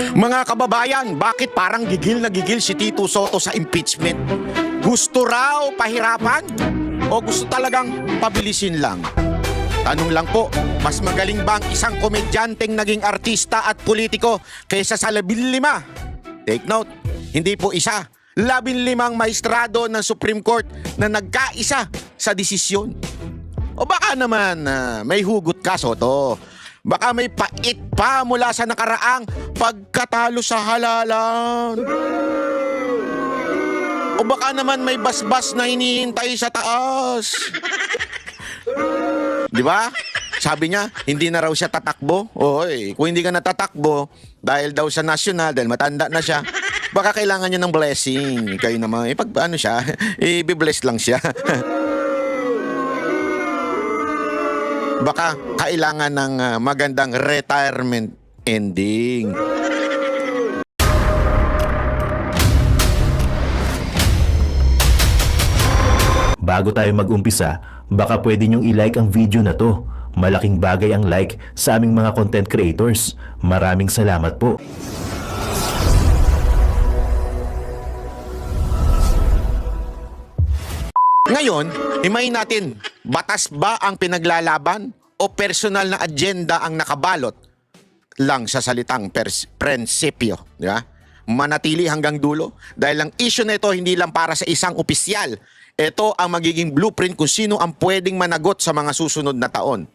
Mga kababayan, bakit parang gigil na gigil si Tito Soto sa impeachment? Gusto raw pahirapan? O gusto talagang pabilisin lang? Tanong lang po, mas magaling ba ang isang komedyanteng naging artista at politiko kaysa sa 15? Take note, hindi po isa, 15 maestrado ng Supreme Court na nagkaisa sa desisyon. O baka naman may hugot ka, Soto. Baka may pait pa mula sa nakaraang pagkatalo sa halalan. O baka naman may basbas na hinihintay sa taas. Di ba? Sabi niya, hindi na raw siya tatakbo. Oy, kung hindi ka natatakbo, dahil daw sa national, dahil matanda na siya, baka kailangan niya ng blessing. Kayo naman, pag ano siya, i-bless lang siya. Baka kailangan ng magandang retirement ending. Bago tayo mag-umpisa, baka pwede nyong i-like ang video na to. Malaking bagay ang like sa aming mga content creators. Maraming salamat po. Ngayon, himayin natin, batas ba ang pinaglalaban o personal na agenda ang nakabalot lang sa salitang prinsipyo? Di ba? Manatili hanggang dulo dahil ang issue na ito hindi lang para sa isang opisyal. Ito ang magiging blueprint kung sino ang pwedeng managot sa mga susunod na taon.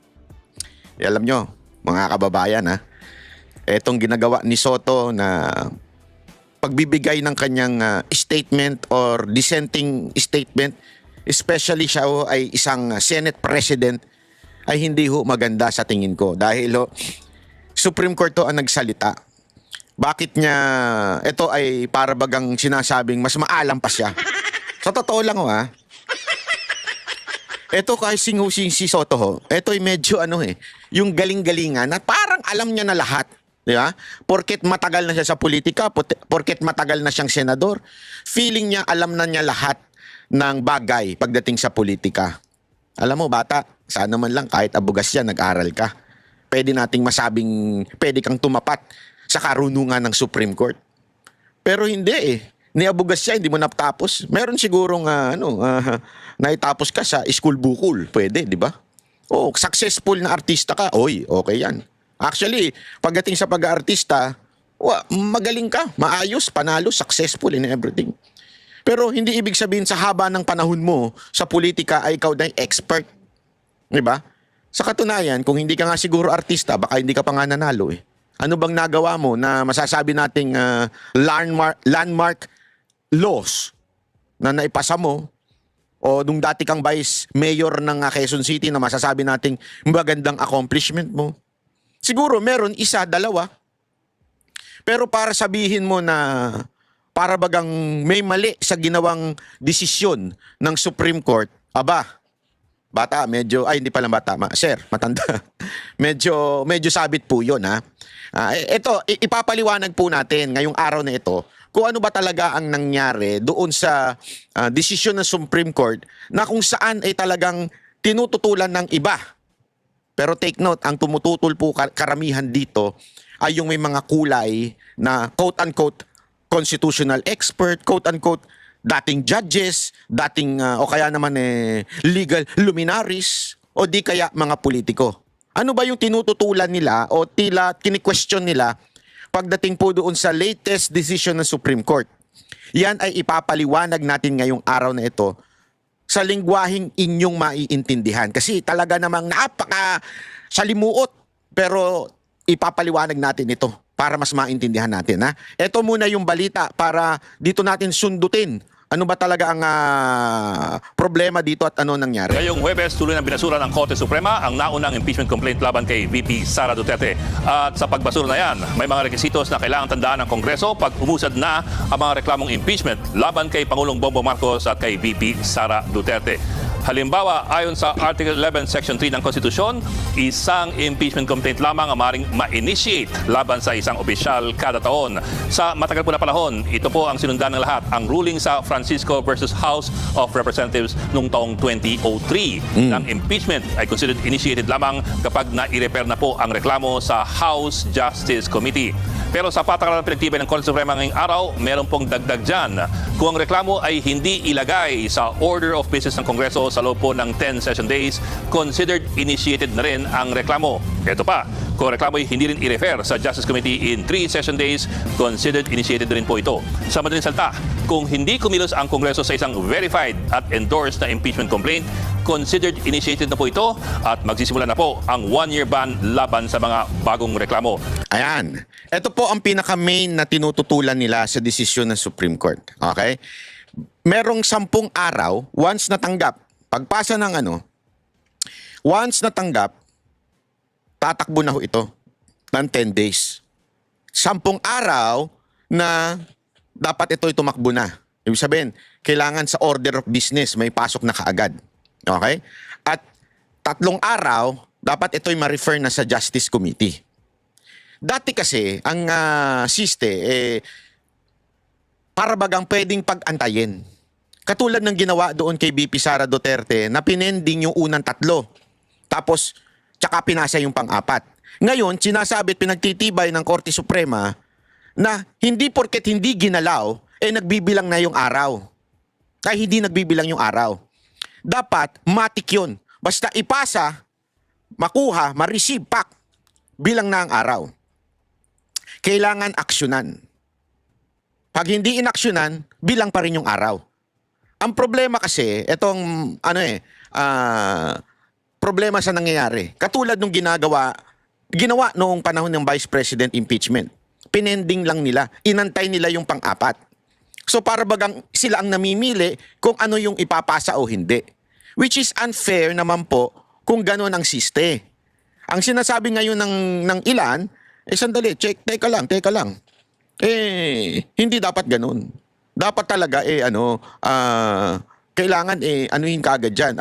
Alam nyo, mga kababayan, itong ginagawa ni Soto na pagbibigay ng kanyang statement or dissenting statement, especially siya ay isang Senate President, ay hindi maganda sa tingin ko. Dahil Supreme Court ang nagsalita. Bakit niya, ito ay para bagang sinasabing mas maalam pa siya. Sa totoo lang ito kahit singhusing si Soto ito ay medyo yung galing-galingan na parang alam niya na lahat. Di ba? Porket matagal na siya sa politika, porket matagal na siyang senador, feeling niya alam na niya lahat ng bagay pagdating sa politika. Alam mo, bata, sana man lang kahit abugas yan, nag-aral ka. Pwede nating masabing, pwede kang tumapat sa karunungan ng Supreme Court. Pero hindi Niabugas siya, hindi mo natapos. Meron sigurong naitapos ka sa school bukol. Pwede, di ba? Oh, successful na artista ka. Oy, okay yan. Actually, pagdating sa pag-aartista, magaling ka, maayos, panalo, successful in everything. Pero hindi ibig sabihin sa haba ng panahon mo sa politika ay ikaw na expert. Di ba? Sa katunayan, kung hindi ka nga siguro artista, baka hindi ka pa nga nanalo Ano bang nagawa mo na masasabi nating landmark laws na naipasa mo o nung dati kang vice mayor ng Quezon City na masasabi nating magandang accomplishment mo? Siguro meron isa, dalawa. Pero para sabihin mo na para bagang may mali sa ginawang desisyon ng Supreme Court, bata, medyo, hindi pala bata, sir, matanda. medyo sabit po yun, ito, ipapaliwanag po natin ngayong araw na ito kung ano ba talaga ang nangyari doon sa desisyon ng Supreme Court na kung saan ay talagang tinututulan ng iba. Pero take note, ang tumututol po karamihan dito ay yung may mga kulay na quote-unquote constitutional expert, quote-unquote dating judges, dating o kaya naman legal luminaries o di kaya mga politiko. Ano ba yung tinututulan nila o tila kini-question nila pagdating po doon sa latest decision ng Supreme Court? Yan ay ipapaliwanag natin ngayong araw na ito sa lingwaheng inyong maiintindihan. Kasi talaga namang napaka salimuot, pero ipapaliwanag natin ito para mas maintindihan natin. Ito muna yung balita para dito natin sundutin. Ano ba talaga ang problema dito at ano nangyari? Ngayong Huwebes, tuloy ng binasura ng Korte Suprema ang naunang impeachment complaint laban kay VP Sara Duterte. At sa pagbasura na yan, may mga requisitos na kailangang tandaan ng Kongreso pag umusad na ang mga reklamong impeachment laban kay Pangulong Bongbong Marcos at kay VP Sara Duterte. Halimbawa, ayon sa Article 11, Section 3 ng Konstitusyon, isang impeachment complaint lamang ang maaaring ma-initiate laban sa isang opisyal kada taon. Sa matagal po na panahon, ito po ang sinundan ng lahat, ang ruling sa Francisco versus House of Representatives noong taong 2003. Ang impeachment ay considered initiated lamang kapag na-i-refer na po ang reklamo sa House Justice Committee. Pero sa patakaran ng pinagtibay ng Korte Suprema ngayong araw, meron pong dagdag dyan. Kung ang reklamo ay hindi ilagay sa order of business ng Kongreso sa loob po ng 10 session days, considered initiated na rin ang reklamo. Ito pa, kung ang reklamo ay hindi rin i-refer sa Justice Committee in 3 session days, considered initiated na rin po ito. Sa madaling salita, kung hindi kumilos ang Kongreso sa isang verified at endorsed na impeachment complaint, considered initiated na po ito at magsisimula na po ang 1-year ban laban sa mga bagong reklamo. Ayan. Ito po ang pinaka-main na tinututulan nila sa desisyon ng Supreme Court. Okay? Merong 10 araw, once natanggap, pagpasa ng once natanggap, tatakbo na ho ito ng 10 days. 10 araw na dapat ito'y tumakbo na. Ibig sabihin, kailangan sa order of business, may pasok na kaagad. Okay? At 3 araw, dapat ito'y ma-refer na sa Justice Committee. Dati kasi, ang para bagang pwedeng pag-antayin. Katulad ng ginawa doon kay BP Sara Duterte na pinending yung unang 3. Tapos, tsaka pinasa yung pang-4. Ngayon, sinasabi at pinagtitibay ng Korte Suprema na hindi porket hindi ginalaw, nagbibilang na yung araw. Kaya hindi nagbibilang yung araw. Dapat, matik yun. Basta ipasa, makuha, ma-receive, pak, bilang na ang araw. Kailangan aksyonan. Pag hindi inaksyonan, bilang pa rin yung araw. Ang problema kasi, itong problema sa nangyayari. Katulad nung ginawa noong panahon ng Vice President impeachment. Pinending lang nila, inantay nila yung pang-4. So para bagang sila ang namimili kung ano yung ipapasa o hindi. Which is unfair naman po kung gano'n ang siste. Ang sinasabi ngayon ng ilan, sandali, teka lang. Hindi dapat gano'n. Dapat talaga, kailangan, anuhin kaagad dyan.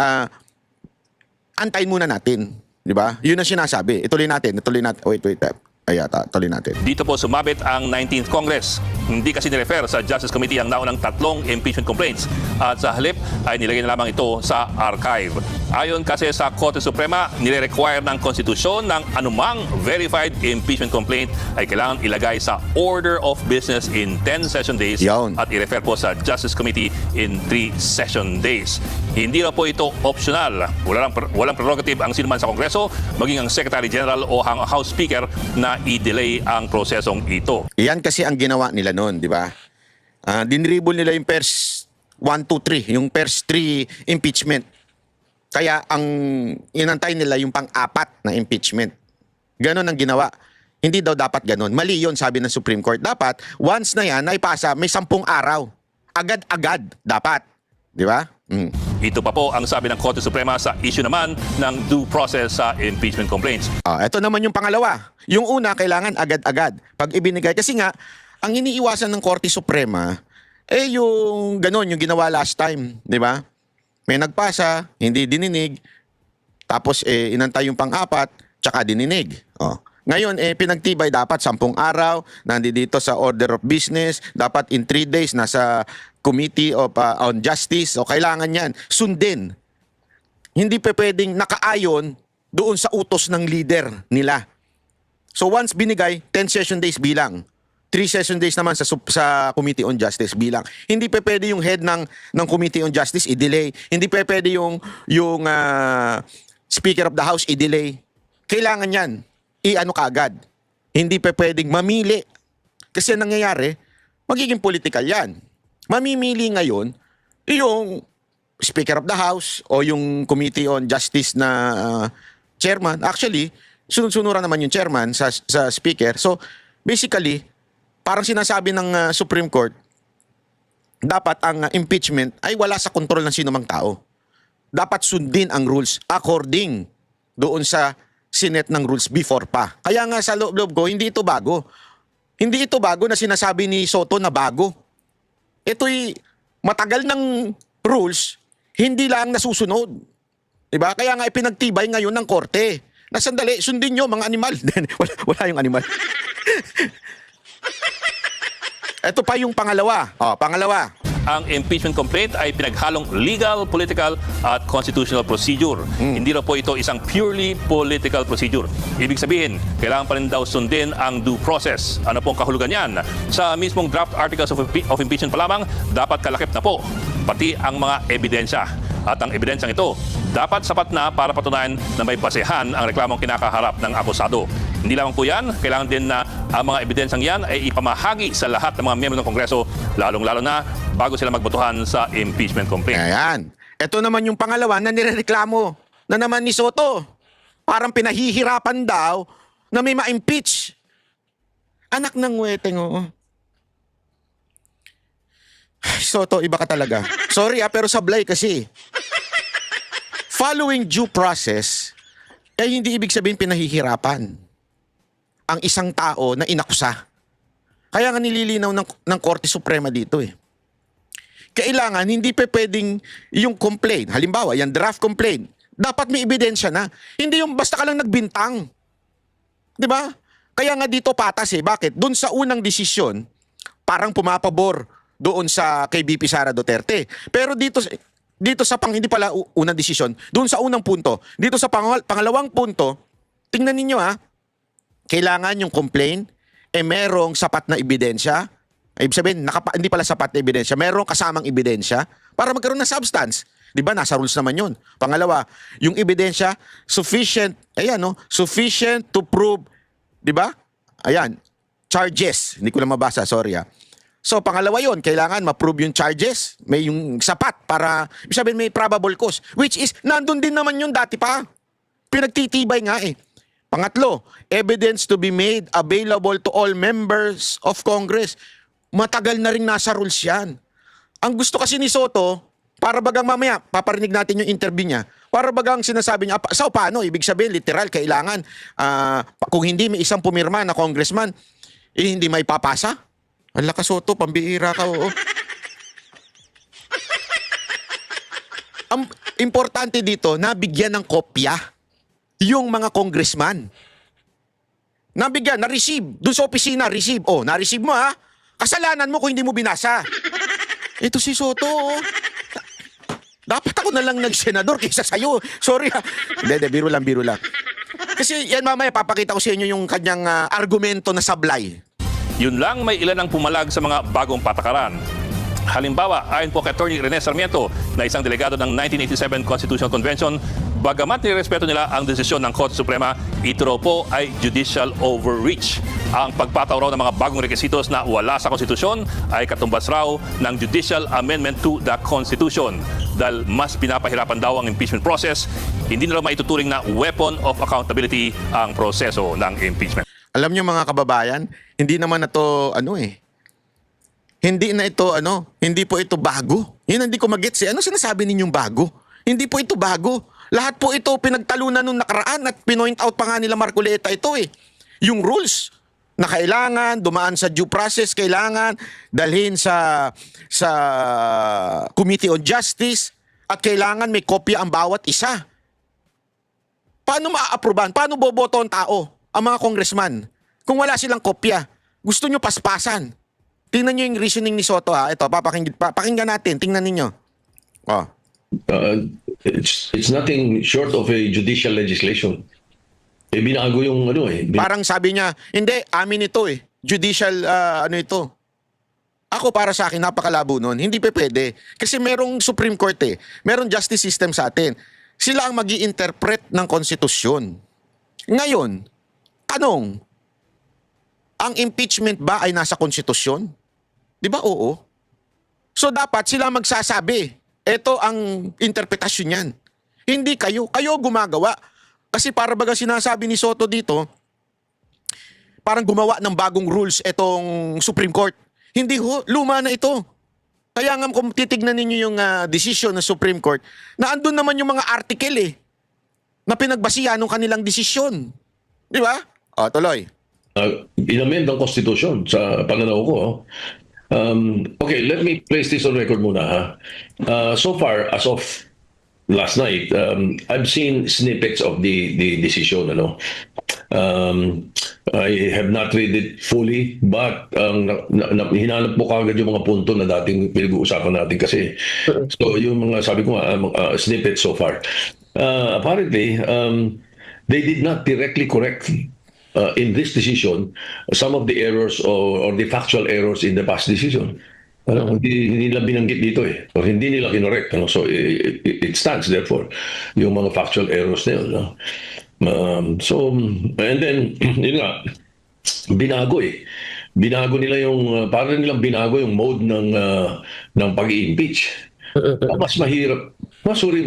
Antayin muna natin. Di ba? Yun ang sinasabi. Ituloy natin. Wait. Tuloy natin. Dito po sumabit ang 19th Congress. Hindi kasi nirefer sa Justice Committee ang naunang 3 impeachment complaints at sa halip ay nilagay na lamang ito sa archive. Ayon kasi sa Korte Suprema, nire-require ng konstitusyon ng anumang verified impeachment complaint ay kailangan ilagay sa order of business in 10 session days Yawn. at i-refer po sa Justice Committee in 3 session days. Hindi na po ito optional. Walang prerogative ang sinuman sa Kongreso, maging ang Secretary General o ang House Speaker na i-delay ang prosesong ito. Yan kasi ang ginawa nila noon, di ba? Dinribol nila yung first 1, 2, 3, yung first 3 impeachment. Kaya ang inantay nila yung pang-4 na impeachment. Ganon ang ginawa. Hindi daw dapat ganon. Mali yun, sabi ng Supreme Court. Dapat, once na yan, naipasa, may 10 araw. Agad-agad, dapat. Di ba? Ito pa po ang sabi ng Korte Suprema sa issue naman ng due process sa impeachment complaints. Ito naman yung pangalawa. Yung una, kailangan agad-agad. Pag ibinigay, kasi nga, ang iniiwasan ng Korte Suprema, yung ganon, yung ginawa last time, di ba? May nagpasa, hindi dininig, tapos inantay yung pang-4, tsaka dininig. Ngayon, pinagtibay dapat 10 araw, nandito sa order of business, dapat in 3 days, nasa Committee on Justice, kailangan yan, sundin. Hindi pa pwedeng nakaayon doon sa utos ng leader nila. So once binigay, 10 session days bilang. 3 session days naman sa Committee on Justice bilang. Hindi pa pwede yung head ng Committee on Justice i-delay. Hindi pa pwede yung Speaker of the House i-delay. Kailangan yan. I-ano kaagad. Hindi pa pwedeng mamili. Kasi nangyayari, magiging political yan. Mamimili ngayon yung Speaker of the House o yung Committee on Justice na chairman. Actually, sunod-sunuran naman yung chairman sa Speaker. So, basically, parang sinasabi ng Supreme Court, dapat ang impeachment ay wala sa kontrol ng sino mang tao. Dapat sundin ang rules according doon sa Senate ng rules before pa. Kaya nga sa loob ko, hindi ito bago. Hindi ito bago na sinasabi ni Soto na bago. Ito'y matagal ng rules, hindi lang nasusunod. Diba? Kaya nga ipinagtibay ngayon ng korte. Na sandali, sundin nyo mga animal. wala yung animal. Ito pa yung pangalawa. Pangalawa. Ang impeachment complaint ay pinaghalong legal, political at constitutional procedure. Hindi raw po ito isang purely political procedure. Ibig sabihin, kailangan pa rin daw sundin ang due process. Ano pong kahulugan yan? Sa mismong draft articles of impeachment pa lamang, dapat kalakip na po, pati ang mga ebidensya. At ang ebidensyang ito, dapat sapat na para patunayan na may basehan ang reklamong kinakaharap ng akusado. Hindi lamang po yan, kailangan din na ang mga ebidensyang yan ay ipamahagi sa lahat ng mga miyembro ng Kongreso, lalong-lalo na bago sila magbotohan sa impeachment complaint. Ayan. Ito naman yung pangalawa na nirereklamo na naman ni Soto. Parang pinahihirapan daw na may ma-impeach. Anak ng weteng, oo. Ay, Soto, iba ka talaga. Sorry pero sablay kasi. Following due process, hindi ibig sabihin pinahihirapan ang isang tao na inakusa. Kaya nga nililinaw ng Korte Suprema dito Kailangan hindi pa pwedeng yung complaint. Halimbawa, yung draft complaint. Dapat may ebidensya na. Hindi yung basta ka lang nagbintang. Di ba? Kaya nga dito patas Bakit? Doon sa unang desisyon, parang pumapabor doon sa kay BP Sara Duterte. Pero dito sa hindi pala unang desisyon, doon sa unang punto, dito sa pangalawang punto, tingnan ninyo kailangan yung complaint merong sapat na ebidensya. Ibig sabihin, hindi pala sapat na ebidensya, merong kasamang ebidensya para magkaroon ng substance. Di ba? Nasa rules naman yun. Pangalawa, yung ebidensya, sufficient to prove, di ba? Ayan, charges. Hindi ko lang mabasa, sorry So, pangalawa yun, kailangan ma-prove yung charges, may yung sapat para, ibig sabihin may probable cause, which is, nandun din naman yun dati pa. Pinagtitibay nga Pangatlo, evidence to be made available to all members of Congress. Matagal na rin nasa rules yan. Ang gusto kasi ni Soto, para bagang mamaya, paparinig natin yung interview niya, para bagang sinasabi niya, paano? Ibig sabihin, literal, kailangan, kung hindi may isang pumirma na congressman, hindi may papasa? Ala ka Soto, pambihira ka, oo. Ang importante dito, nabigyan ng kopya yung mga congressman. Nabigyan, na-receive. Doon sa opisina, receive. Na-receive mo Kasalanan mo kung hindi mo binasa. Ito si Soto. Dapat ako na lang nag-senador kaysa sa'yo. Sorry Hindi, biro lang. Kasi yan mamaya, papakita ko sa inyo yung kanyang argumento na sablay. Yun lang, may ilan ang pumalag sa mga bagong patakaran. Halimbawa, ayon po kay Atty. Rene Sarmiento na isang delegado ng 1987 Constitutional Convention, bagamat nirespeto nila ang desisyon ng Korte Suprema, ito raw po ay judicial overreach. Ang pagpataw raw ng mga bagong rekisitos na wala sa konstitusyon ay katumbas raw ng judicial amendment to the Constitution. Dahil mas pinapahirapan daw ang impeachment process, hindi na raw maituturing na weapon of accountability ang proseso ng impeachment. Alam niyo mga kababayan, hindi naman na to hindi na ito hindi po ito bago. Yun hindi ko magets Ano sinasabi ninyong bago? Hindi po ito bago. Lahat po ito pinagtalunan nung nakaraan at pinoint out pa nga nila Marcoleta ito Yung rules na kailangan dumaan sa due process, kailangan dalhin sa Committee on Justice at kailangan may kopya ang bawat isa. Paano maa-aprobahan? Paano boboto ang tao, ang mga congressman? Kung wala silang kopya, gusto nyo paspasan. Tingnan nyo yung reasoning ni Soto Ito, pakinggan natin. Tingnan ninyo. It's nothing short of a judicial legislation. Binago yung Parang sabi niya, hindi, amin ito Judicial, ito. Ako para sa akin, napakalabo nun. Hindi pa pwede. Kasi merong Supreme Court Merong justice system sa atin. Sila ang mag-i-interpret ng konstitusyon. Ngayon, tanong, ang impeachment ba ay nasa konstitusyon? Di ba? Oo. So dapat sila magsasabi, ito ang interpretasyon niyan. Hindi kayo. Kayo gumagawa. Kasi para baga sinasabi ni Soto dito, parang gumawa ng bagong rules itong Supreme Court. Hindi luma na ito. Kaya nga kung titignan ninyo yung decision ng Supreme Court, na andun naman yung mga article na pinagbasihan ng kanilang desisyon. Di ba? Tuloy. Inamend ang Constitution sa pananaw ko. Okay, let me place this on record muna. So far, as of last night, I've seen snippets of the decision. I have not read it fully, but hinanap mo kagad yung mga punto na dating pinag-uusapan natin kasi. So yung mga sabi ko snippets so far. Apparently, they did not directly correct in this decision some of the errors or the factual errors in the past decision. Hindi nila binanggit dito or hindi nila kinorek. So it stands therefore yung mga factual errors na yun. And then yun nga, binago binago nila yung parang nilang binago yung mode ng pag-i-impeach. Mas mahirap,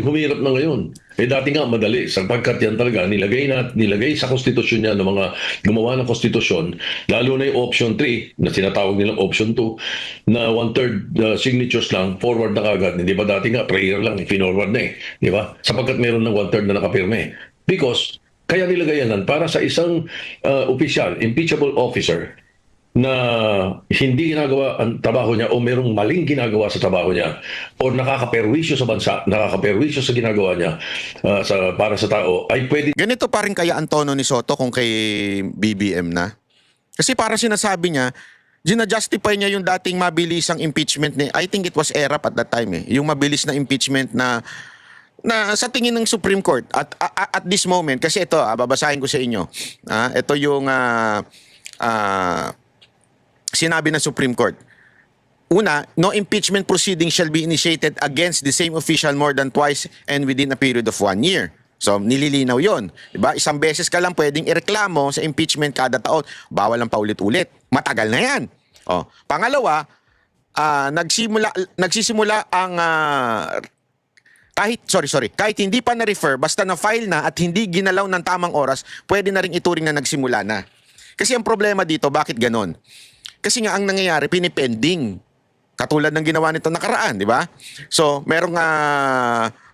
humirap na ngayon. Dati nga madali sapagkat yan talaga nilagay sa konstitusyon niya ng mga gumawa ng konstitusyon, lalo na yung option 3 na tinatawag nilang option 2 na 1/3 signatures lang, forward na kagad. Hindi ba dati nga prayer lang, forward na di ba? Sapagkat meron ng 1/3 na nakapirme. Because kaya nilagay yan para sa isang opisyal, impeachable officer na hindi ginagawa ang trabaho niya o merong maling ginagawa sa trabaho niya o nakakaperwisyo sa bansa, nakakaperwisyo sa ginagawa niya para sa tao, ay pwede. Ganito pa rin kaya ang tono ni Soto kung kay BBM na. Kasi parang sinasabi niya, gina-justify niya yung dating mabilisang impeachment ni, I think it was ERAP at that time yung mabilis na impeachment na sa tingin ng Supreme Court at this moment, kasi ito, babasahin ko sa inyo. Ito yung sinabi ng Supreme Court. Una, no impeachment proceeding shall be initiated against the same official more than twice and within a period of 1 year. So, nililinaw yon, diba? Isang beses ka lang pwedeng ireklamo sa impeachment kada taon. Bawal ang paulit-ulit. Matagal na yan. Pangalawa, nagsisimula ang kahit hindi pa na-refer, basta na-file na at hindi ginalaw ng tamang oras, pwede na rin ituring na nagsimula na. Kasi ang problema dito, bakit ganon? Kasi nga ang nangyayari, pinipending. Katulad ng ginawa nito nakaraan, di ba? So, merong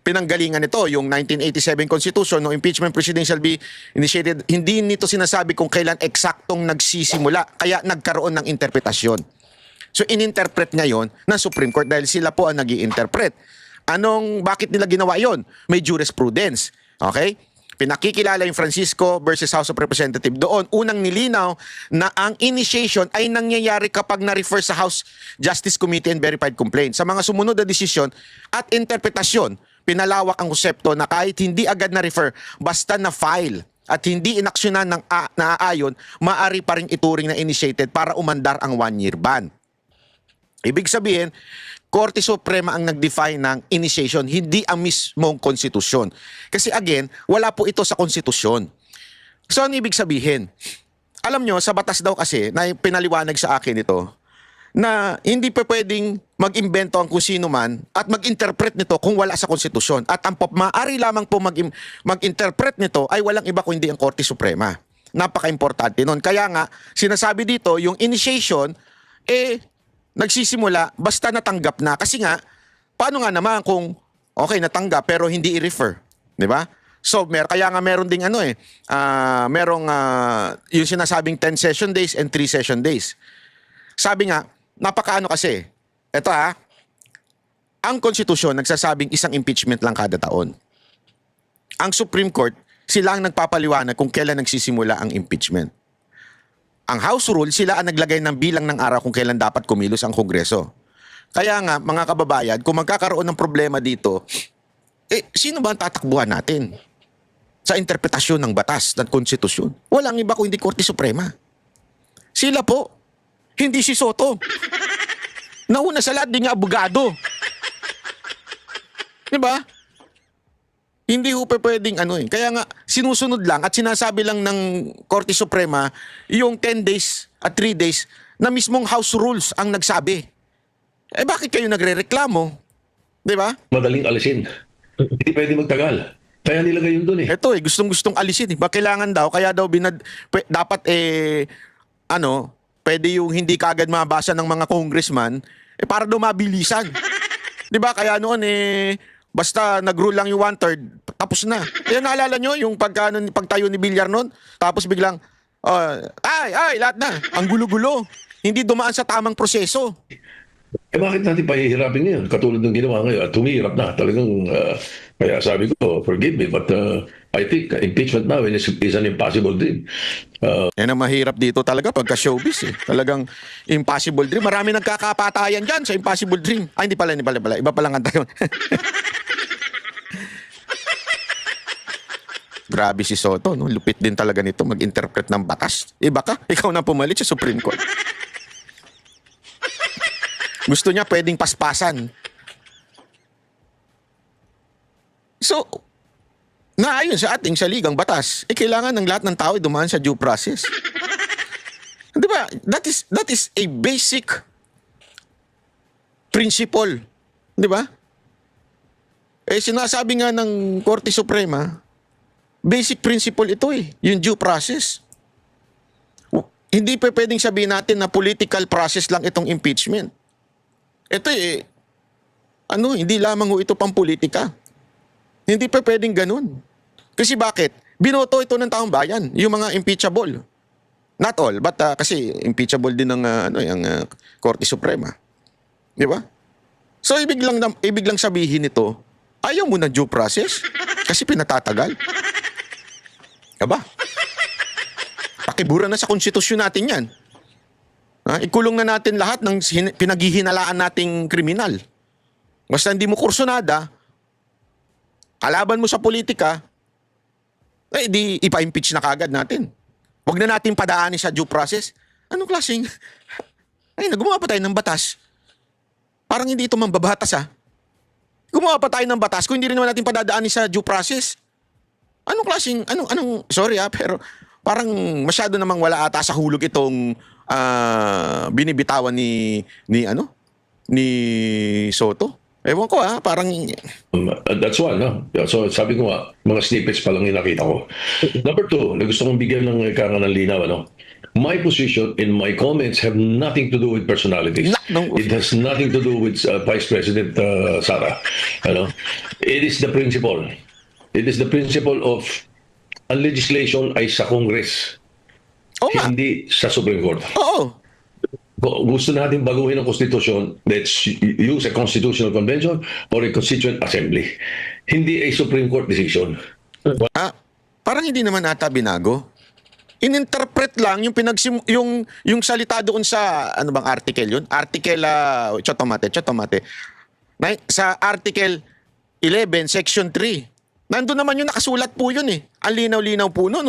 pinanggalingan nito, yung 1987 Constitution, no impeachment proceeding shall be initiated. Hindi nito sinasabi kung kailan eksaktong nagsisimula, kaya nagkaroon ng interpretasyon. So, ininterpret ngayon ng Supreme Court dahil sila po ang nag-i-interpret. Bakit nila ginawa yon? May jurisprudence. Okay? Pinakikilala yung Francisco versus House of Representatives. Doon, unang nilinaw na ang initiation ay nangyayari kapag na-refer sa House Justice Committee and Verified Complaint. Sa mga sumunod na desisyon at interpretasyon, pinalawak ang konsepto na kahit hindi agad na-refer, basta na-file at hindi inaksyonan ng naaayon, maaari pa rin ituring na initiated para umandar ang 1-year ban. Ibig sabihin, Korte Suprema ang nag-define ng initiation, hindi ang mismong konstitusyon. Kasi again, wala po ito sa konstitusyon. So ano ibig sabihin? Alam nyo, sa batas daw kasi, na pinaliwanag sa akin ito, na hindi pa pwedeng mag-imbento ang kung sino man at mag-interpret nito kung wala sa konstitusyon. At ang maaari lamang po mag-interpret nito ay walang iba kundi ang Korte Suprema. Napaka-importante nun. Kaya nga, sinasabi dito, yung initiation, nagsisimula basta natanggap na. Kasi nga, paano nga naman kung okay, natanggap pero hindi i-refer? Di ba? So, kaya nga meron ding merong yung sinasabing 10 session days and 3 session days. Sabi nga, napakaano kasi, eto ang konstitusyon nagsasabing isang impeachment lang kada taon. Ang Supreme Court, sila ang nagpapaliwanag kung kailan nagsisimula ang impeachment. Ang House Rule, sila ang naglagay ng bilang ng araw kung kailan dapat kumilos ang Kongreso. Kaya nga, mga kababayan, kung magkakaroon ng problema dito, sino ba ang tatakbuhan natin sa interpretasyon ng batas ng konstitusyon? Walang iba kung hindi Korte Suprema. Sila po, hindi si Soto. Nauna sa lahat, di nga abogado. Diba? Hindi ho pwedeng Kaya nga, sinusunod lang at sinasabi lang ng Korte Suprema yung 10 days at 3 days na mismong House Rules ang nagsabi. Bakit kayo nagre-reklamo? Diba? Madaling alisin. Hindi pwede magtagal. Kaya nilagay yun doon Ito gustong-gustong alisin. Ba kailangan daw, kaya daw dapat pwede yung hindi kagad mabasa ng mga congressman para daw mabilisan. Diba? Kaya noon basta nag-rule lang yung 1/3, tapos na. Kaya naalala nyo yung pagtayo ni Villar noon, tapos biglang, lahat na. Ang gulo-gulo. Hindi dumaan sa tamang proseso. Bakit natin pahihirapin ngayon? Katulad ng ginawa ngayon at humihirap na. Talagang Kaya sabi ko, forgive me, but I think impeachment now is an impossible dream. Yan ang mahirap dito talaga pagka showbiz eh. Talagang impossible dream. Marami nagkakapatayan dyan sa impossible dream. Ay, hindi pala. Iba palang kanta yun. Grabe si Soto, no? Lupit din talaga nito mag-interpret ng batas. Iba ka, ikaw na pumalit sa Supreme Court. Gusto niya pwedeng paspasan. So, naayon sa ating saligang batas, kailangan ng lahat ng tao dumaan sa due process. Di ba? That is a basic principle. Di ba? Sinasabi nga ng Korte Suprema, basic principle ito yung due process. Hindi pa pwedeng sabihin natin na political process lang itong impeachment. Ito hindi lamang ito pang politika. Hindi pa pwedeng ganun. Kasi bakit? Binoto ito ng taong bayan, yung mga impeachable. Not all, but kasi impeachable din ng Korte Suprema. Di ba? So ibig lang sabihin nito, ayaw mo na due process kasi pinatatagal. Aba? Pakibura na sa konstitusyon natin yan. Ikulong na natin lahat ng pinaghihinalaan nating kriminal. Basta hindi mo kursunada, kalaban mo sa politika, di ipa-impeach na kagad natin. Huwag na natin padaanin sa due process. Anong klaseng? Gumawa pa tayo ng batas. Parang hindi ito mambabatas Gumawa pa tayo ng batas kung hindi rin naman natin padadaanin sa due process. Anong klaseng, sorry pero parang masyado namang wala ata sa hulog itong binibitawan ni Soto. Ewan ko parang... That's one, no? So sabi ko nga, mga snippets pa lang yung nakita ko. Number two, na gusto kong bigyan ng karangan ng linaw, my position and my comments have nothing to do with personalities. It has nothing to do with Vice President Sara. It is the principle. It is the principle of ang legislation ay sa Congress. Hindi sa Supreme Court. Oo. Gusto natin baguhin ang Constitution, let's use a Constitutional Convention or a Constituent Assembly. Hindi a Supreme Court decision. Parang hindi naman ata binago. Ininterpret lang yung salita doon sa ano bang article yun? Article chotomate. Sa Article 11 Section 3. Nandun naman yung nakasulat po yun Ang linaw-linaw po no?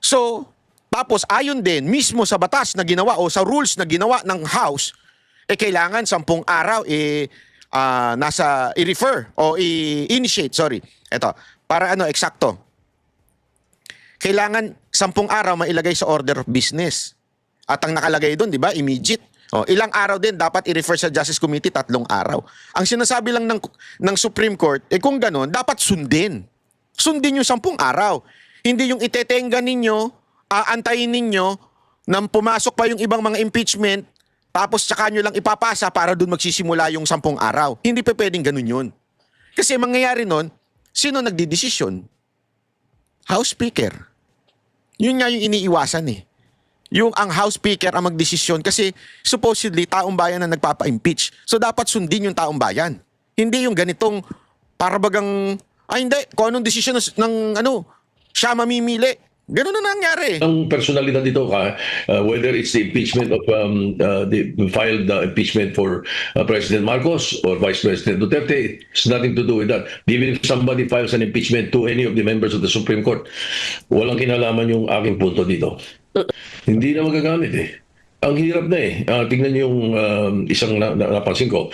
So, tapos ayon din mismo sa batas na ginawa o sa rules na ginawa ng House, kailangan 10 araw i-refer o i-initiate, Ito, para eksakto. Kailangan 10 araw mailagay sa order of business. At ang nakalagay doon, di ba, immediate. Ilang araw din dapat i-refer sa Justice Committee, 3 araw. Ang sinasabi lang ng Supreme Court, kung gano'n, dapat sundin. Sundin yung 10 araw. Hindi yung itetenga ninyo, aantayin ninyo nang pumasok pa yung ibang mga impeachment, tapos tsaka nyo lang ipapasa para doon magsisimula yung 10 araw. Hindi pa pwedeng ganun yun. Kasi mangyayari nun, sino nagdidesisyon? House Speaker. Yun nga yung iniiwasan Yung ang House Speaker ang magdesisyon kasi supposedly taong bayan na nagpapa-impeach. So dapat sundin yung taong bayan. Hindi yung ganitong parabagang, hindi, kung anong desisyon ng siya mamimili. Ganun na nangyari. Ang personalidad dito whether it's the impeachment of the filed impeachment for President Marcos or Vice President Duterte, it's nothing to do with that. Even if somebody files an impeachment to any of the members of the Supreme Court, walang kinalaman yung aking punto dito. Hindi na magagamit Ang hirap na tingnan niyo yung isang napansin ko.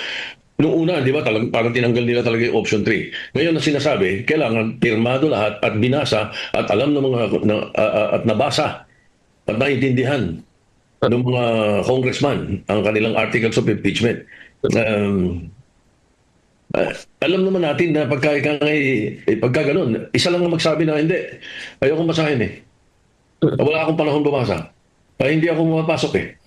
Noong una, di ba, parang tinanggal nila talaga yung option 3. Ngayon na sinasabi, kailangan pirmado lahat at binasa at alam ng mga at nabasa at naintindihan ng mga congressman ang kanilang articles of impeachment. Alam naman natin na pagka ganun, isa lang ang magsabi na hindi, ayokong basahin wala akong panahon bumasa. Hindi ako pumapasok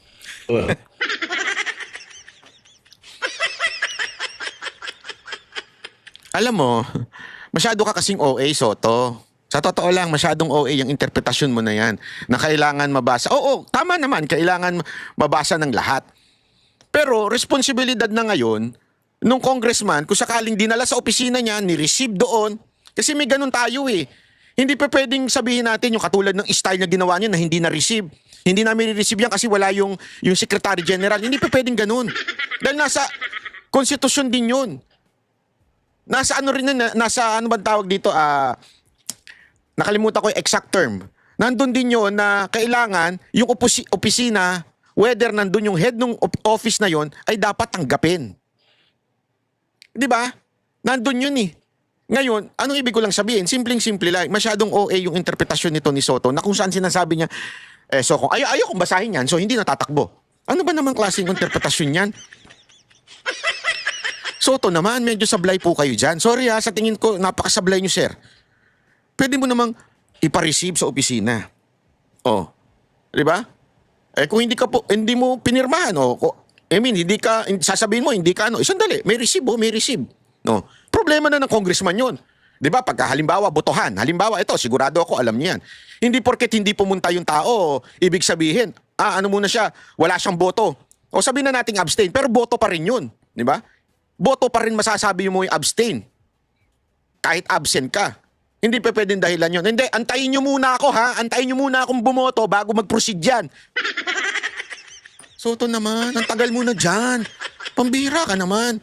Alam mo, masyado ka kasing OA, Soto. Sa totoo lang, masyadong OA yung interpretasyon mo na yan na kailangan mabasa. Oo, tama naman, kailangan mabasa ng lahat. Pero responsibilidad na ngayon nung congressman, kung sakaling dinala sa opisina niya, ni-receive doon, kasi may ganun tayo eh. Hindi pa pwedeng sabihin natin yung katulad ng style na ginawa niya na hindi na-receive. Hindi namin i-receive yan kasi wala yung Secretary General. Hindi pa pwedeng ganun. Dahil nasa konstitusyon din yun. Nasa ano rin na, nasa ano ba tawag dito? Nakalimutan ko yung exact term. Nandun din yun na kailangan yung opisina, whether nandun yung head ng office na yon ay dapat tanggapin. Di ba? Nandun yun eh. Ngayon, anong ibig ko lang sabihin? Simpleng-simple lang. Masyadong OA yung interpretasyon nito ni Soto na kung saan sinasabi niya, so kung ayaw kong basahin yan, so hindi natatakbo. Ano ba naman klaseng interpretasyon yan? Soto naman, medyo sablay po kayo dyan. Sorry sa tingin ko, napakasablay nyo, sir. Pwede mo namang ipa-receive sa opisina. Oh, di ba? Kung hindi mo pinirmahan, sasabihin mo, hindi ka sandali, may receive, may receive. No. Problema na ng congressman yun. Di ba? Pagka halimbawa, botohan. Halimbawa, ito, sigurado ako, alam niyan. Hindi porket hindi pumunta yung tao, ibig sabihin, ano muna siya, wala siyang boto. O sabihin na nating abstain, pero boto pa rin yun. Di ba? Boto pa rin masasabi mo yung abstain. Kahit absent ka. Hindi pa pwedeng dahilan yun. Hindi, antayin nyo muna ako ha. Antayin nyo muna akong bumoto bago mag-proceed yan. Soto naman, ang tagal mo na dyan. Pambira ka naman.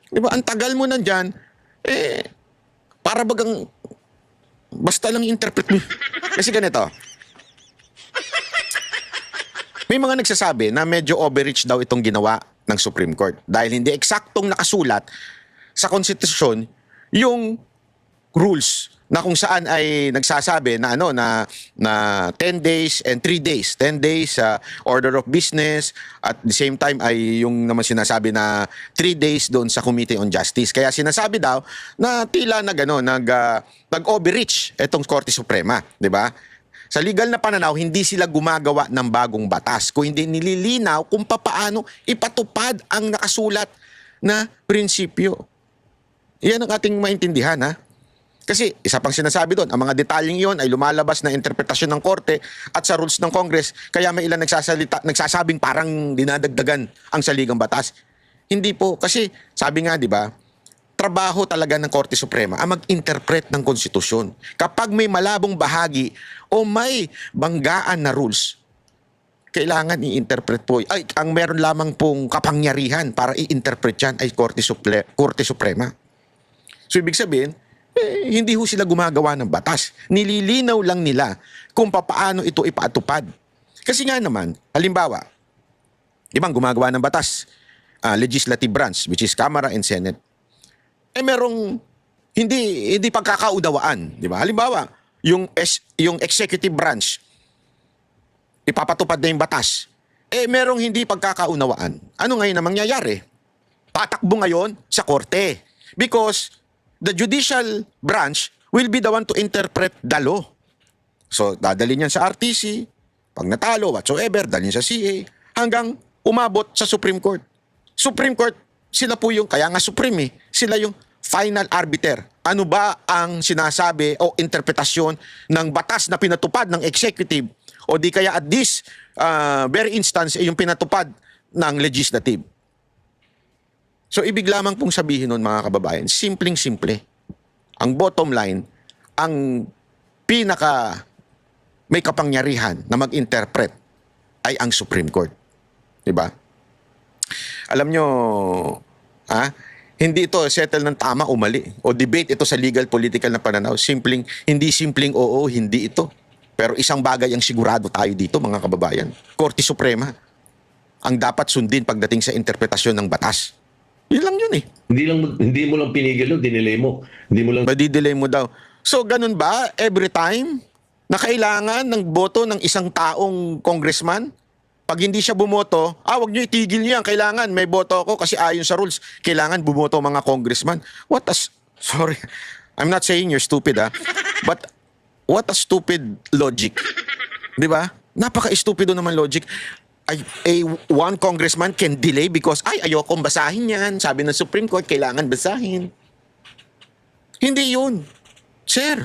Di ba? Ang tagal mo na dyan, para bagang basta lang interpret mo. Kasi ganito. May mga nagsasabi na medyo overreach daw itong ginawa ng Supreme Court dahil hindi eksaktong nakasulat sa konstitusyon yung rules na kung saan ay nagsasabi na na 10 days and 3 days. 10 days order of business at the same time ay yung naman sinasabi na 3 days doon sa Committee on Justice. Kaya sinasabi daw na tila nag-overreach itong Korte Suprema, 'di ba? Sa legal na pananaw, hindi sila gumagawa ng bagong batas. Kung hindi nililinaw kung papaano ipatupad ang nakasulat na prinsipyo. Iyan ang ating maintindihan, ha? Kasi isa pang sinasabi doon, ang mga detalyeng iyon ay lumalabas na interpretasyon ng korte at sa rules ng Congress, kaya may ilan nagsasabing parang dinadagdagan ang saligang batas. Hindi po, kasi sabi nga, di ba, trabaho talaga ng Korte Suprema ang mag-interpret ng konstitusyon. Kapag may malabong bahagi o may banggaan na rules, kailangan i-interpret po. Ang meron lamang pong kapangyarihan para i-interpret yan ay Korte Suprema. So ibig sabihin, hindi ho sila gumagawa ng batas. Nililinaw lang nila kung paano ito ipatupad. Kasi nga naman, halimbawa, ibang gumagawa ng batas, legislative branch, which is Kamara and Senate, merong hindi pagkakaudawaan, di ba? Halimbawa, yung executive branch, ipapatupad na yung batas, merong hindi pagkakaunawaan. Ano ngayon na mangyayari? Tatakbo ngayon sa korte. Because the judicial branch will be the one to interpret the law. So, dadalhin yan sa RTC, pag natalo, whatsoever, dalhin sa CA, hanggang umabot sa Supreme Court. Supreme Court, sila po yung, kaya nga Supreme sila yung final arbiter. Ano ba ang sinasabi o interpretasyon ng batas na pinatupad ng executive o di kaya at this very instance yung pinatupad ng legislative. So ibig lamang pong sabihin nun mga kababayan, simpleng-simple. Ang bottom line, ang pinaka may kapangyarihan na mag-interpret ay ang Supreme Court. Diba? Alam nyo, hindi ito settle ng tama o mali. O debate ito sa legal political na pananaw. Hindi simpleng oo, hindi ito. Pero isang bagay ang sigurado tayo dito mga kababayan. Korte Suprema ang dapat sundin pagdating sa interpretasyon ng batas. Yun lang yun eh. Hindi mo lang pinigil, dinelay mo. Hindi mo lang Madidelay mo daw. So ganun ba every time na kailangan ng boto ng isang taong congressman? Pag hindi siya bumoto, wag nyo itigil niya. Kailangan may boto ako kasi ayon sa rules. Kailangan bumoto mga congressman. Sorry, I'm not saying you're stupid but what a stupid logic. Di ba? Napaka-stupido naman logic. One congressman can delay because, ayokong basahin yan. Sabi ng Supreme Court, kailangan basahin. Hindi yun. Sir,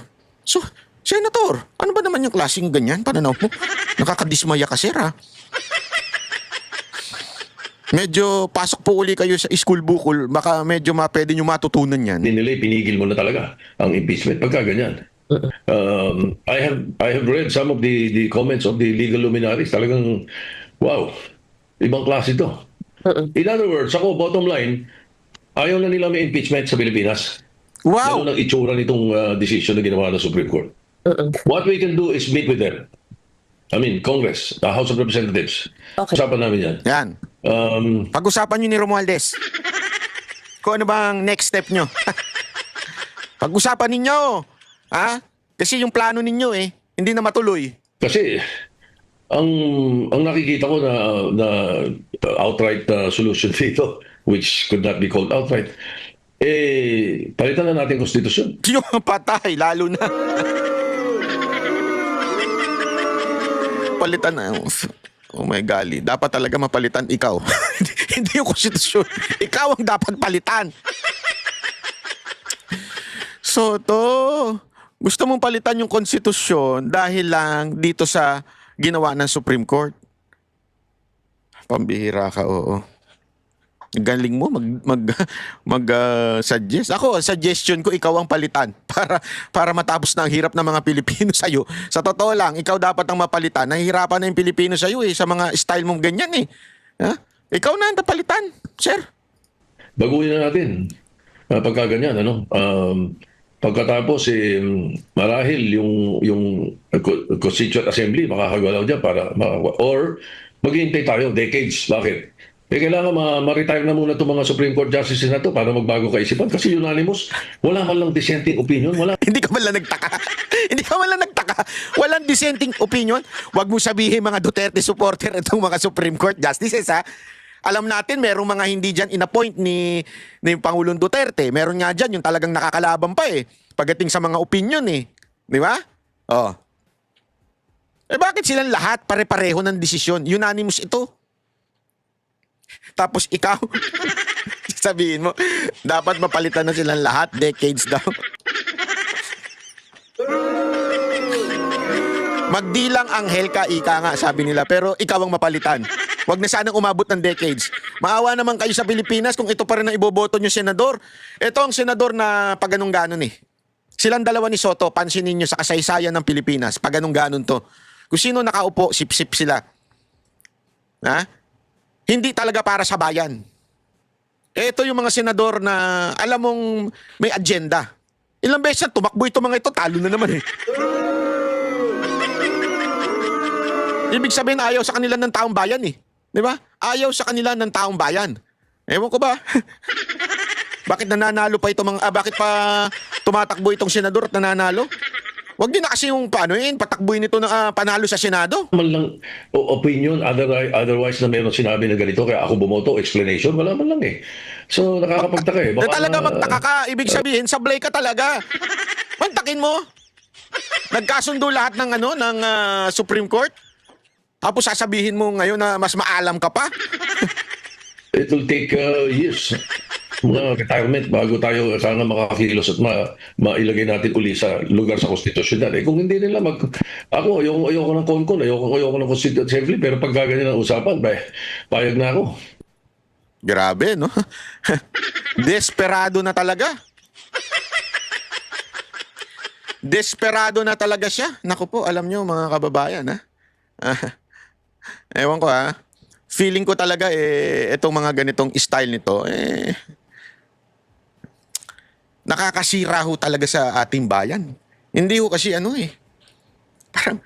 Senator, ano ba naman yung klaseng ganyan? Pananaw mo? Nakakadismaya ka, sir, Medyo pasok po uli kayo sa school bukol, baka medyo pwede nyo matutunan yan. nila pinigil mo na talaga ang impeachment pagka ganyan. I have read some of the comments of the legal luminaries. Talagang wow, ibang klase to. In other words, ako bottom line, ayaw na nila may impeachment sa Pilipinas. Wow! Yan ang itsura nitong decision na ginawa ng Supreme Court. What we can do is meet with them. I mean, Congress, the House of Representatives. Okay. Usapan namin yan. Yan. Pag-usapan nyo ni Romualdez. Kung ano bang next step nyo. Pag-usapan ninyo. Ha? Kasi yung plano ninyo hindi na matuloy. Kasi ang nakikita ko na outright solution dito, which could not be called outright, palitan na natin konstitusyon. Yung patay, lalo na. Palitan na. Oh my golly. Dapat talaga mapalitan ikaw. Hindi yung konstitusyon. Ikaw ang dapat palitan. So gusto mong palitan yung konstitusyon dahil lang dito sa ginawa ng Supreme Court. Pambihira ka, oo. Galing mo suggest. Ako, suggestion ko ikaw ang palitan para matapos na ang hirap ng mga Pilipino sa iyo. Sa totoo lang, ikaw dapat ang mapalitan. Nahihirapan na yung Pilipino sa iyo sa mga style mong ganyan Ha? Ikaw na ang palitan, sir. Baguhin na natin. Pagka ganyan, pagkatapos marahil yung Constituent Assembly makakagalaw dyan or maghihintay tayo decades. Bakit? Kailangan ma-retire na muna itong mga Supreme Court Justices na to para magbago kaisipan kasi unanimous, wala man lang dissenting opinion, wala. Hindi ka man lang nagtaka. Hindi ka man lang nagtaka. Walang dissenting opinion. Huwag mo sabihin mga Duterte supporter itong mga Supreme Court Justices, ha? Alam natin, merong mga hindi dyan in-appoint ni Pangulong Duterte. Meron nga dyan yung talagang nakakalaban pa pagdating sa mga opinion Di ba? Oh. Bakit silang lahat pare-pareho ng desisyon? Unanimous ito. Tapos ikaw, sabihin mo, dapat mapalitan na silang lahat, decades daw. Magdilang anghel ka, ika nga, sabi nila, pero ikaw ang mapalitan. Huwag na sanang umabot ng decades. Maawa naman kayo sa Pilipinas kung ito pa rin ang iboboto nyo senador. Ito ang senador na paganong-ganon Silang dalawa ni Soto, pansinin nyo sa kasaysayan ng Pilipinas, paganong-ganon to. Kung sino nakaupo, sip-sip sila. Ha? Hindi talaga para sa bayan. Ito yung mga senador na alam mong may agenda. Ilang beses tumakbo itong mga ito, talo na naman Ibig sabihin ayaw sa kanila ng taong bayan Di ba? Ayaw sa kanila ng taong bayan. Ewan ko ba? Bakit nananalo pa itong mga bakit pa tumatakbo itong senador at nananalo? Wag din na kasi yung patakbuhin nito na panalo sa Senado. Man lang opinion, otherwise na meron sinabi na ganito, kaya ako bumoto, explanation, wala man lang So, nakakapagtaka Na talaga magtaka ka, ibig sabihin, sablay ka talaga. Mantakin mo. Nagkasundo lahat ng ng Supreme Court. Tapos sasabihin mo ngayon na mas maalam ka pa. It will take years. Mga retirement bago tayo sana makakilos at mailagay natin uli sa lugar sa konstitusyon natin. Kung hindi nila ako ayoko ng konkon, ayoko ng Constituent Assembly, pero pag gaganyan ang usapan, payag na ako. Grabe, no? Desperado na talaga. Desperado na talaga siya. Naku po, alam nyo mga kababayan, ewan ko feeling ko talaga itong mga ganitong style nito nakakasira ho talaga sa ating bayan. Hindi ho kasi parang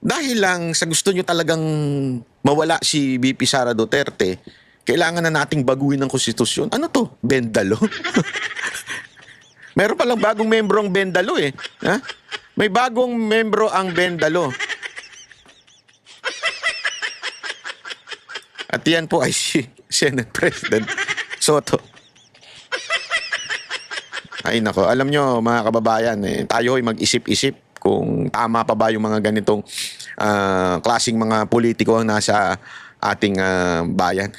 dahil lang sa gusto nyo talagang mawala si VP Sara Duterte, kailangan na nating baguhin ang konstitusyon. Ano to? Bendalo? Meron palang bagong membro ang Bendalo Ha? May bagong membro ang Bendalo. At yan po ay si Senate President Soto. Ay nako, alam nyo mga kababayan, tayo ay mag-isip-isip kung tama pa ba yung mga ganitong klaseng mga politiko ang nasa ating bayan.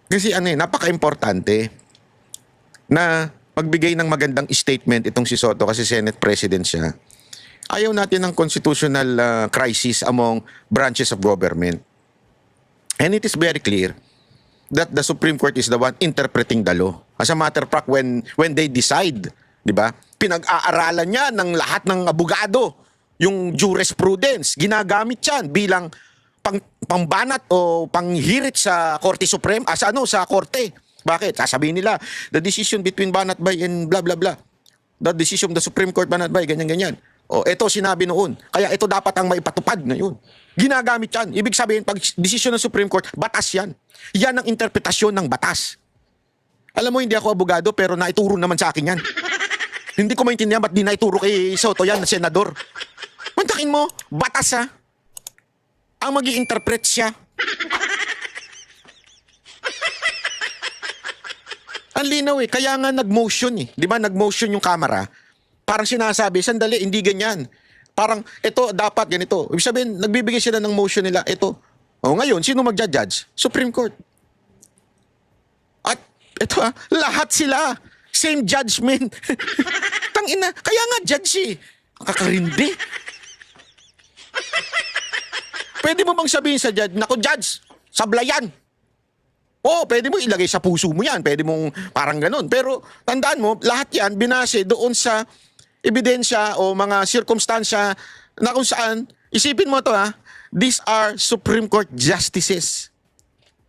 Kasi napaka-importante na magbigay ng magandang statement itong si Soto kasi Senate President siya. Ayaw natin ng constitutional crisis among branches of government. And it is very clear that the Supreme Court is the one interpreting the law. As a matter of fact, when they decide, di ba, pinag-aaralan niya ng lahat ng abogado, yung jurisprudence, ginagamit yan bilang pangbanat o panghirit sa Korte Suprema, sa Korte. Bakit? Sasabihin nila, the decision between Banat Bay and blah blah blah. The decision of the Supreme Court Banat Bay, ganyan-ganyan. O, ito sinabi noon. Kaya ito dapat ang maipatupad ngayon. Ginagamit yan. Ibig sabihin, pag decision ng Supreme Court, batas yan. Yan ang interpretasyon ng batas. Alam mo, hindi ako abogado, pero naituro naman sa akin yan. Hindi ko maintindihan ba't di naituro kay Soto yan, na senador. Mantakin mo, batas ha. Ang mag-i-interpret siya. Ang linaw eh. Kaya nga nag-motion eh. Di ba nag-motion yung camera? Parang sinasabi, sandali, hindi ganyan. Parang, ito, dapat ganito. Ibig sabihin, nagbibigay sila ng motion nila, ito. O ngayon, sino magja-judge? Supreme Court. At, ito lahat sila. Same judgment. Tangina, kaya nga judge eh. Kakarindi. Pwede mo bang sabihin sa judge, naku judge, sablayan. Oo, pwede mo ilagay sa puso mo yan. Pwede mong parang ganun. Pero tandaan mo, lahat yan binase doon sa ebidensya o mga sirkumstansya na kung saan, isipin mo to these are Supreme Court justices.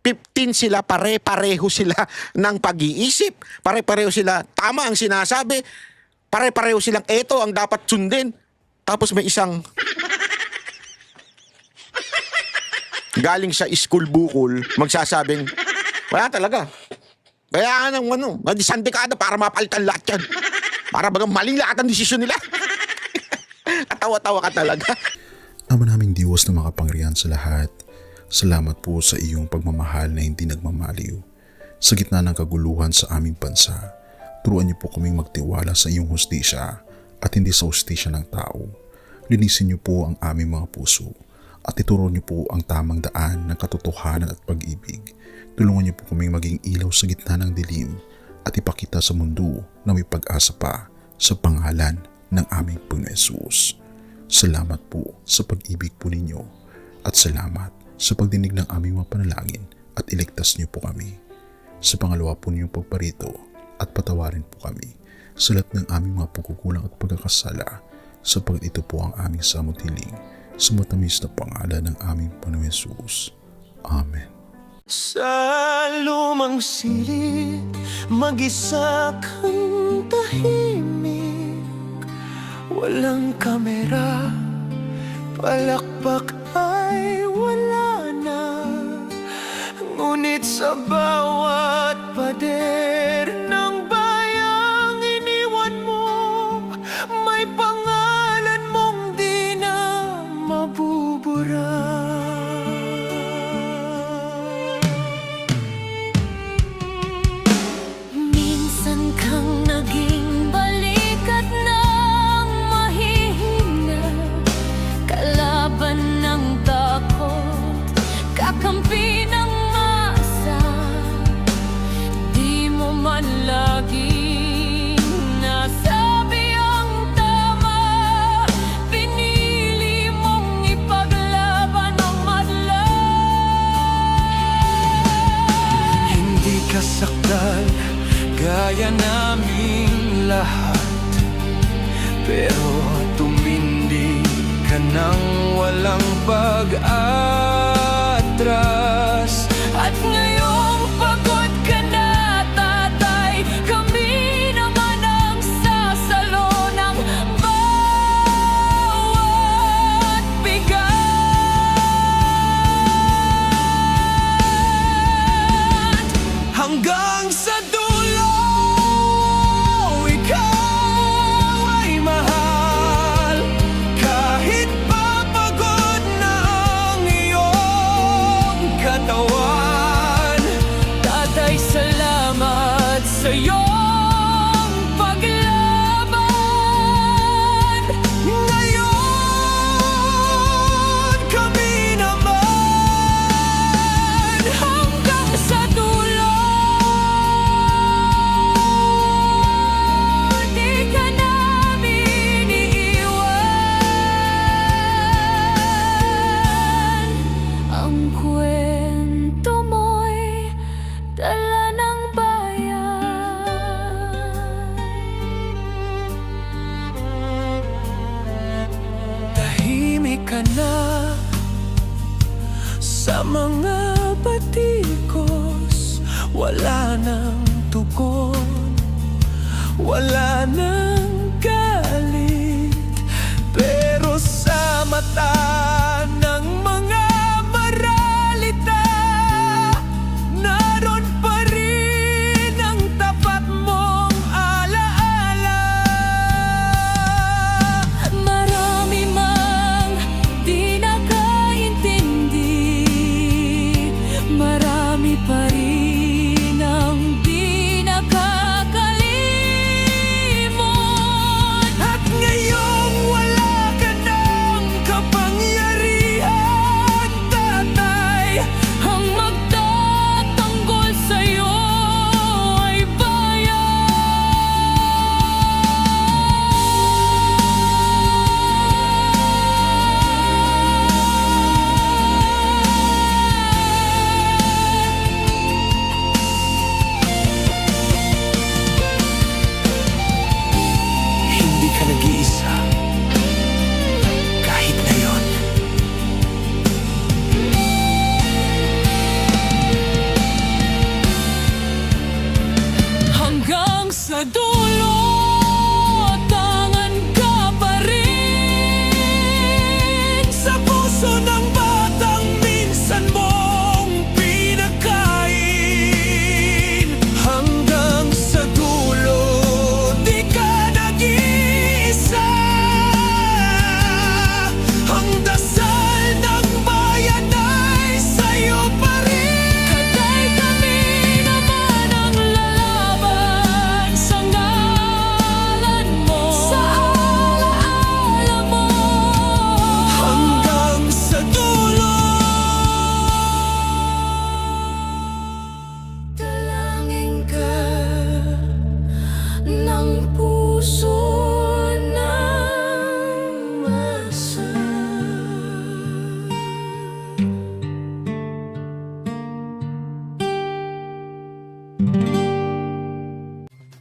15 sila, pare-pareho sila ng pag-iisip. Pare-pareho sila, tama ang sinasabi. Pare-pareho silang, eto ang dapat sundin. Tapos may isang galing sa school bukol, magsasabing, wala talaga. Kaya nga ng isang dekada para mapalitan lahat yan. Para bagang mali lahat ang desisyon nila. Katawa-tawa ka talaga. Ama naming Diyos na makapangyarihan sa lahat, salamat po sa iyong pagmamahal na hindi nagmamaliw. Sa gitna ng kaguluhan sa aming bansa, turuan niyo po kaming magtiwala sa iyong hustisya at hindi sa hustisya ng tao. Linisin niyo po ang aming mga puso at ituro niyo po ang tamang daan ng katotohanan at pag-ibig. Tulungan niyo po kaming maging ilaw sa gitna ng dilim at ipakita sa mundo na may pag-asa pa sa pangalan ng aming Panginoon Hesus. Salamat po sa pag-ibig po ninyo at salamat sa pagdinig ng aming mga panalangin at iligtas niyo po kami. Sa pangalawa po ninyong pagparito at patawarin po kami sa lahat ng aming mga pagkukulang at pagkakasala sapagkat ito po ang aming samutiling sa matamis na pangalan ng aming Panginoon Hesus. Amen. Sa lumang silid, mag-isa kang tahimik. Walang kamera, palakpak ay wala na. Ngunit sa bawat pader ng bayang iniwan mo, may pangalan mong di na mabubura. Minsan kang naging balikat ng mahihina, kalaban ng takot, kakampi ng masa. Di mo man laging nasabi ang tama, pinili mong ipaglaban ang madla. Hindi ka sakdal gaya naming lahat, pero tumindi ka ng walang pag-atras. At ngayong pagod ka na, tatay, kami naman ang sasalo ng bawat bigat. Hanggang sa dulo, ikaw ay mahal. Kahit papagod na ang iyong katawan, tatay, salamat sa iyong paglaban. Ngayon, kami naman hanggang sa dulo. Di ka namin iiwan. Ang kwento nabatikos, wala nang tugon, wala nang galit. Pero sa mata ng mga maralita, naroon pa rin ang tapat mong alaala. Marami mang di nakaintindi, marami pa rin ang di nakakalimot. At ngayong wala ka ng kapangyarihan, tatay, Ang magtatanggol sa'yo ay hindi ka nag-iisa. Kahit ngayon. hanggang sa dulo, tangan ka pa rin. Sa puso ng batang minsan mong pinakain. Hanggang sa dulo, di ka nag-iisa. Ang dasal ng bayan ay sa'yo pa rin. Katay kami naman ang lalaban sa ngalan mo, sa alaala mo. Hanggang sa dulo. Dalangin ka ng puso ng masa.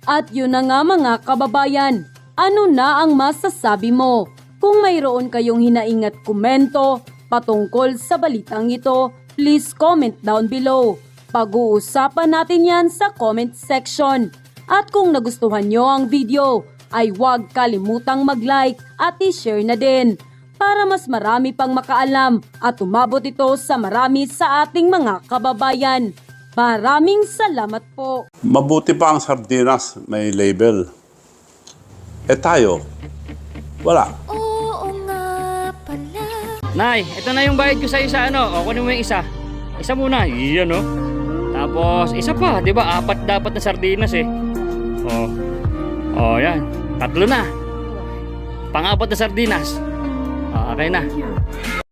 At yun na nga mga kababayan, ano na ang masasabi mo? Kung mayroon kayong hinaingat komento patungkol sa balitang ito, please comment down below. Pag-uusapan natin yan sa comment section. At kung nagustuhan nyo ang video, ay huwag kalimutang mag-like at i-share na din para mas marami pang makaalam at umabot ito sa marami sa ating mga kababayan. Maraming salamat po. Mabuti pa ang sardinas, may label. Eh tayo, wala. Oo nga pala. Nay, ito na yung bayad ko sa isa, ano? O, kunin mo yung isa. Isa muna, iyan, no? Tapos, isa pa, di ba? 4 dapat na sardinas, eh. O, yan. 3 na. Pang-4 na sardinas. O, okay na.